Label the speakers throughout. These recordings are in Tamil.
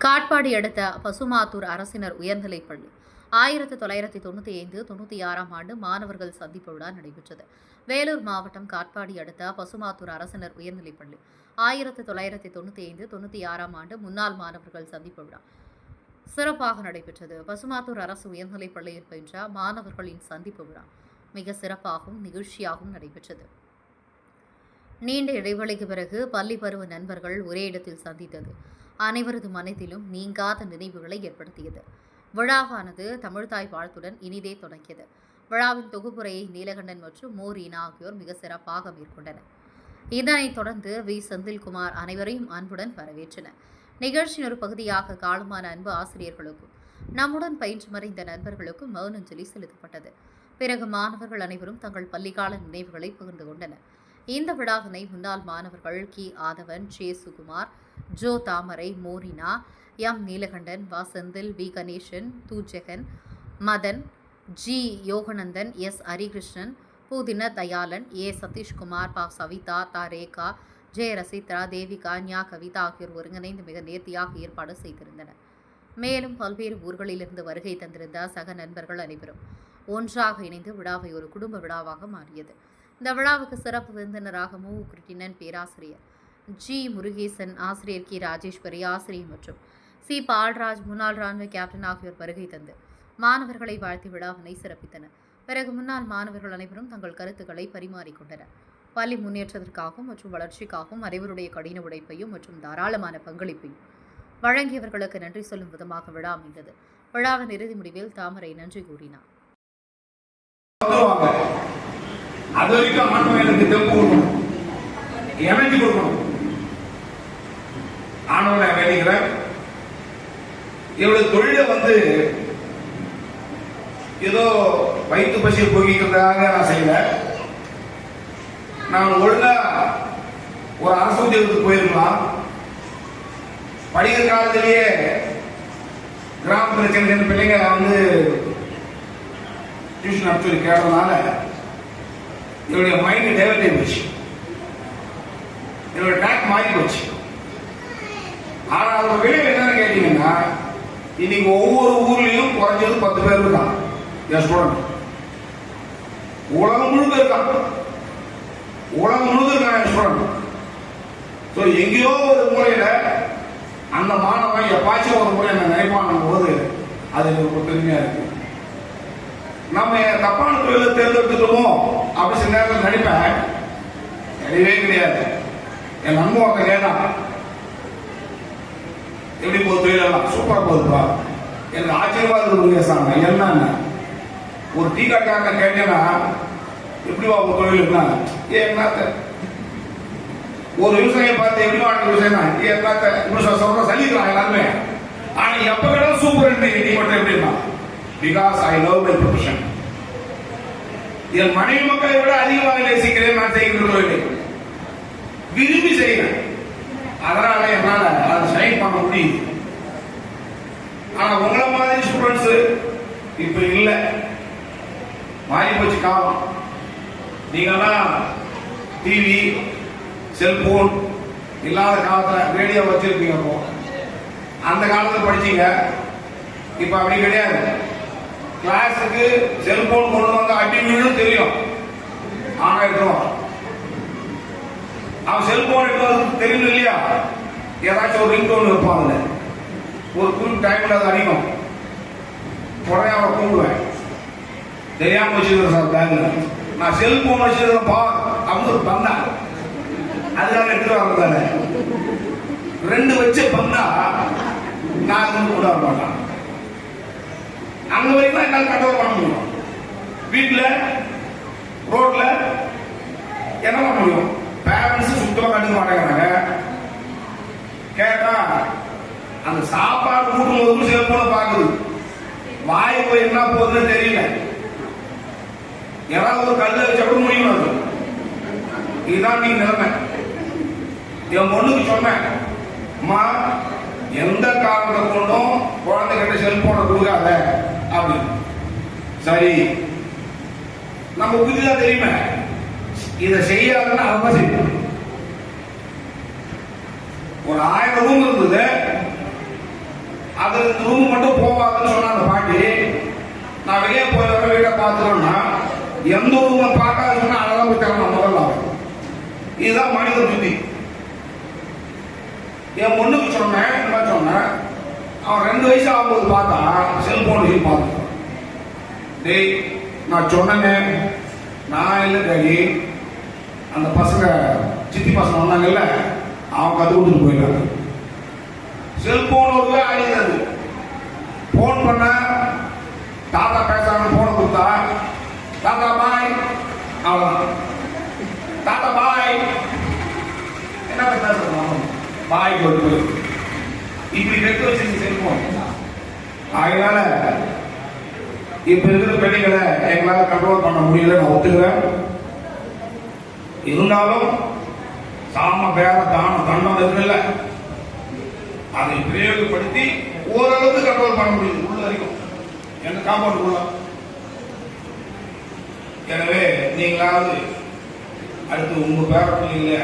Speaker 1: காட்பாடி அடுத்த பசுமாத்தூர் அரசினர் உயர்நிலைப்பள்ளி 1995-96 ஆண்டு மாணவர்கள் சந்திப்பு விழா நடைபெற்றது. வேலூர் மாவட்டம் காட்பாடி அடுத்த பசுமாத்தூர் அரசினர் உயர்நிலைப்பள்ளி 1995-96 ஆண்டு முன்னாள் மாணவர்கள் சந்திப்பு விழா சிறப்பாக நடைபெற்றது. பசுமாத்தூர் அரசு உயர்நிலைப்பள்ளியில் பயின்ற மாணவர்களின் சந்திப்பு விழா மிக சிறப்பாகவும் நிகழ்ச்சியாகவும் நடைபெற்றது. நீண்ட இடைவெளிக்கு பிறகு பள்ளி பருவ நண்பர்கள் ஒரே இடத்தில் சந்தித்தது அனைவரது மனத்திலும் நீங்காத நினைவுகளை ஏற்படுத்தியது. விழாவானது தமிழ்தாய் வாழ்த்துடன் இனிதே தொடங்கியது. விழாவின் தொகுப்புரையை நீலகண்டன் மற்றும் மோரீனா ஆகியோர் மிக சிறப்பாக மேற்கொண்டனர். இதனைத் தொடர்ந்து வி. செந்தில்குமார் அனைவரையும் அன்புடன் வரவேற்றனர். நிகழ்ச்சியின் ஒரு பகுதியாக காலமான அன்பு ஆசிரியர்களுக்கும் நம்முடன் பயின்று மறைந்த நண்பர்களுக்கும் மௌனஞ்சலி செலுத்தப்பட்டது. பிறகு மாணவர்கள் அனைவரும் தங்கள் பள்ளிக்கால நினைவுகளை பகிர்ந்து கொண்டனர். இந்த விழாவினை முன்னாள் மாணவர்கள் கி. ஆதவன், ஜே. சுகுமார், ஜோ. தாமரை, மோரினா, எம். நீலகண்டன், வ. செந்தில், வி. கணேசன், து. ஜெகன், மதன், ஜி. யோகநந்தன், எஸ். ஹரிகிருஷ்ணன், பு. தினதயாளன், ஏ. சதீஷ்குமார், ப. சவிதா, த. ரேகா, ஜெய. ரசித்ரா, தேவிகா, ஞா. கவிதா ஆகியோர் ஒருங்கிணைந்து மிக நேர்த்தியாக ஏற்பாடு செய்திருந்தனர். மேலும் பல்வேறு ஊர்களிலிருந்து வருகை தந்திருந்த சக நண்பர்கள் அனைவரும் ஒன்றாக இணைந்து விழாவை ஒரு குடும்ப விழாவாக மாறியது. இந்த விழாவுக்கு சிறப்பு விருந்தினராக மு. கிருட்டிணன் பேராசிரியர், ஜி. முருகேசன், ஆசிரியர் கி. ராஜேஸ்வரி, ஆசிரியர் மற்றும் சி. பால்ராஜ், முன்னாள் ராணுவ கேப்டன் ஆகியோர் வருகை தந்து மாணவர்களை வாழ்த்தி விழாவினை சிறப்பித்தனர். பிறகு முன்னாள் மாணவர்கள் அனைவரும் தங்கள் கருத்துக்களை பரிமாறிக்கொண்டனர். பள்ளி முன்னேற்றத்திற்காகவும் மற்றும் வளர்ச்சிக்காகவும் அனைவருடைய கடின உழைப்பையும் மற்றும் தாராளமான பங்களிப்பையும் வழங்கியவர்களுக்கு நன்றி சொல்லும் விதமாக விழா அமைந்தது. விழாவின் இறுதி முடிவில் தாமரை நன்றி கூறினார்.
Speaker 2: அது வரைக்கும் ஆண்டவன் எனக்கு தெம்பு கொடுக்கணும், எனர்ஜி கொடுக்கணும். ஆண்டவனை வேண்டிக்கிறேன். என்னுடைய தொழிலை ஏதோ வயிற்று பசியை போக்கிக்கிறதுக்காக நான் செய்யல. நான் ஒழுங்கா ஒரு அரசு உத்தியோகத்துக்கு போயிருக்கலாம். படிக்கிற காலத்திலேயே கிராமத்தில் சின்ன சின்ன பிள்ளைங்க டியூஷன் அனுப்பிச்சு கேட்டதுனால என்னுடைய மைண்ட் டைவர்ட் ஆகி போச்சு, என்னோட ட்ராக் மாறி போச்சு. ஆனா அதோட விளைவு என்னன்னு கேட்டீங்கன்னா, இன்னைக்கு ஒவ்வொரு ஊர்லயும் குறைஞ்சது 10 பேர் இருக்கான் என் ஸ்டூடெண்ட். உலகம் முழுக்க இருக்கான், உலகம் முழுக்க இருக்கான் என் ஸ்டூடெண்ட். ஸோ எங்கேயோ ஒரு முறையில அந்த மாணவன் எப்பாச்சும் ஒரு முறை என்ன நினைப்பான் போது அது எனக்கு ஒரு பெருமையா இருக்கு. நம்ம தப்பான தொழிலை தேர்ந்தெடுத்துட்டோமோ அப்படி சில நேரத்தில் நடிப்பேன். கிடையவே கிடையாது. என் நண்பன் ஒருத்தன் கேட்டான், எப்படி போகுது தொழிலெல்லாம்? சூப்பரா போகுதுப்பா. எனக்கு ஆச்சரியமா இருக்கு பேசாங்க. என்னன்னு ஒரு டீ கட்டாங்க கேட்டேன்னா, எப்படிவா உங்க தொழில் இருந்தாங்க? என்னத்த ஒரு விவசாயம் பார்த்து எப்படி வாங்க விவசாயம் என்னத்த சொல்ற சொல்லிக்கலாம் எல்லாருமே. ஆனா எப்ப கேட்டாலும் சூப்பர் நீ மட்டும் எப்படின்னா, because I love my profession. என் மனைவி மக்களை விட அதிகமாக நேசிக்கிறேன். நான் செய்கின்ற தொழிலை விரும்பி செய்கிறேன். அதனால என்னால அதை ஷைன் பண்ண முடியுது. ஆனா உங்களை மாதிரி ஸ்டூடெண்ட்ஸ் இப்ப இல்ல, மாறி போச்சு காலம். நீங்கெல்லாம் டிவி, செல்போன் இல்லாத காலத்துல ரேடியோ வச்சிருக்கீங்க. அந்த காலத்துல படிச்சீங்க, இப்ப அப்படி கிடையாது. கிளாஸுக்கு செல்போன் கொண்டு வந்த அடிமையும் தெரியும். ஆனா எடுத்துருவான். அவன் செல்போன் எடுத்து தெரியும் இல்லையா? ஏதாச்சும் ஒரு ரிங் டோன் வைப்பாங்க. ஒரு குறிப்பிட்ட டைம்ல அது அடிக்கும். உடனே அவனை கூப்பிடுவேன், தெரியாம வச்சிருக்கிறேன் சார் பேங்க்ல, நான் செல்போன் வச்சிருக்கிறேன் பா அவங்க பந்தா அதுக்காக எடுத்துட்டு வரதானே. 2 வச்சு பந்தா நான் கூட வர மாட்டான். அங்க வரைக்கும் என்னால கண்ட்ரோல் பண்ண முடியும். வீட்டுல ரோட்ல என்ன பண்ண முடியும்? பேரண்ட்ஸ் சுத்தமா கண்டுக்க மாட்டேங்கிறாங்க. கேட்டா அந்த சாப்பாடு கூட்டும் போது செல்போன பாக்குது. வாய் போய் என்ன போகுதுன்னு தெரியல. ஏதாவது ஒரு கல்ல வச்சப்பட முடியும். அது இதுதான் நீங்க நிலைமை. என் பொண்ணுக்கு சொன்னேன், அம்மா எந்த காரணத்தை கொண்டும் குழந்தைகிட்ட செல்போனை கொடுக்காத அப்படின்னு. சரி, நம்ம புதிதா தெரியுமே, இதை செய்யாதுன்னு அவங்க செய்யணும். ஒரு 1000 ரூம் இருந்தது, அது ரூம் மட்டும் போவாதுன்னு சொன்ன அந்த பாட்டி, நான் வெளியே போய் வர வீட்டை பார்த்துட்டோம்னா எந்த ரூமை பார்க்காதுன்னா அழகாக போய் தரணும் முதல்ல. இதுதான் மனித புத்தி. என் பொண்ணுக்கு சொன்னேன், இந்த மாதிரி சொன்னேன். அவன் 2 வயசு ஆகும்போது பார்த்தா செல்போன் வச்சு பார்த்தான். டேய் நான் சொன்னேனே, நான் இல்லை டேடி, அந்த பசங்க சித்தி பசங்க வந்தாங்கல்ல, அவன் கற்று கொடுத்துட்டு போயிட்டாங்க. செல்போனோட அழிந்தது. போன் பண்ண தாத்தா பேசுறாங்க, போனை கொடுத்தா தாத்தா பாய், அவ்வளோதான். தாத்தா பாய் என்ன பேசுறோம், பாய் கொடுத்து இப்படி கெட்டு வச்சிருக்க செல்போன். அதனால இப்ப இருக்கிற பெண்களை எங்களால் கண்ட்ரோல் பண்ண முடியல, நான் ஒத்துக்கிறேன். இருந்தாலும் சாம பேர தான தண்டம் இருக்குல்ல, அதை பிரயோகப்படுத்தி ஓரளவுக்கு கண்ட்ரோல் பண்ண முடியுது உள்ள வரைக்கும் எங்க காம்பவுண்டுக்குள்ள. எனவே நீங்களாவது அடுத்து உங்க பேர பிள்ளைங்கள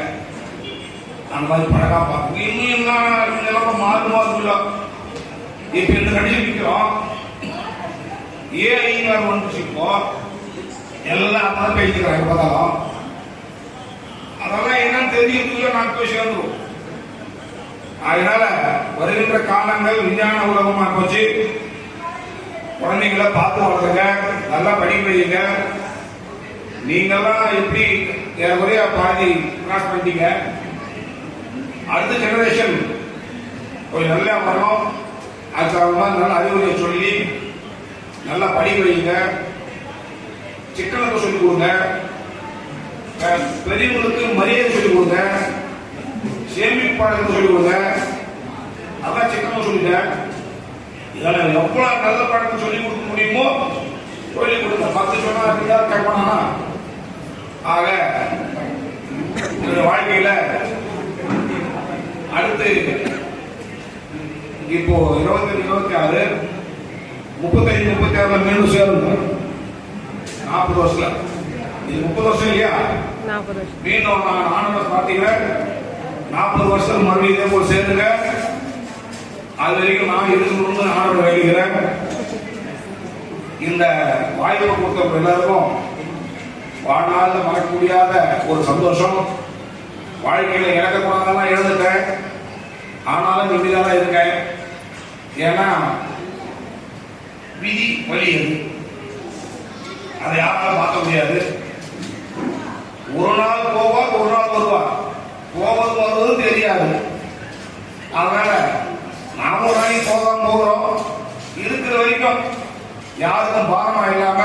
Speaker 2: அந்த மாதிரி பழகா பார்க்க. இன்னும் என்ன மாறுமா இருக்குல்ல. இப்ப இந்த கண்டிஷன் நிற்கிறோம், ஏஐ வந்துச்சுப்போ எல்லாம் அப்பதான் பேசிக்கிறாங்க. இப்போதான் அதெல்லாம் என்னன்னு தெரியுதுல நான் போய் சேர்ந்துடும். அதனால வருகின்ற காலங்கள் விஞ்ஞான உலகமா போச்சு. குழந்தைங்களை பார்த்து வளர்த்துங்க, நல்லா படிக்க வைங்க. நீங்கெல்லாம் எப்படி ஏறக்குறைய பாதி கிராஸ் பண்ணிட்டீங்க. அடுத்த ஜெனரேஷன் கொஞ்சம் நல்லா வரணும். அதுக்காக நல்ல அறிவுரை சொல்லி நல்லா படிக்க வைங்க. சிக்கனத்தை சொல்லிக் கொடுங்க, பெரியவங்களுக்கு மரியாதை சொல்லிக் கொடுங்க, சேமிப்பாளர்கள் சொல்லிக் கொடுங்க. அதான் சிக்கனம் சொல்லிங்க. இதெல்லாம் எவ்வளவு நல்ல பழக்கத்தை சொல்லிக் கொடுக்க முடியுமோ சொல்லிக் கொடுங்க. 10 சொன்னா கேட்பானா. ஆக வாழ்க்கையில அடுத்து இப்போ 25, 26, 35, 36 மீண்டும் சேருங்க. 40 வருஷத்துல இது 30 வருஷம் இல்லையா? மீண்டும் ஆனந்த பார்த்தீங்கன்னா 40 வருஷம் மறுபடியும் இதே போல் சேருங்க. அது வரைக்கும் நான் இருக்கணும்னு ஆனந்த வேண்டுகிறேன். இந்த வாய்ப்பை கொடுத்த எல்லாருக்கும் வாழ்நாளில் மறக்க முடியாத ஒரு சந்தோஷம். வாழ்க்கையில இழக்கக்கூடாதான் இழந்துட்டேன், ஆனாலும் நிம்மதியாக இருக்கேன். ஏன்னா விதி வழி அது, அதை யாராலும் மாற்ற முடியாது. ஒரு நாள் போவார், ஒரு நாள் வருவார். போவது வருவதும் தெரியாது. அதனால நாம ஒரு நாளைக்கு போகிறோம். இருக்கிற வரைக்கும் யாருக்கும் பாரமா இல்லாம,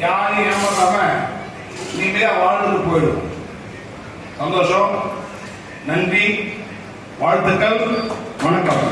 Speaker 2: யாரையும் ஏமாத்தாம நீங்களே வாழ்ந்துட்டு போயிடும். சந்தோஷம். நன்றி, வாழ்த்துக்கள், வணக்கம்.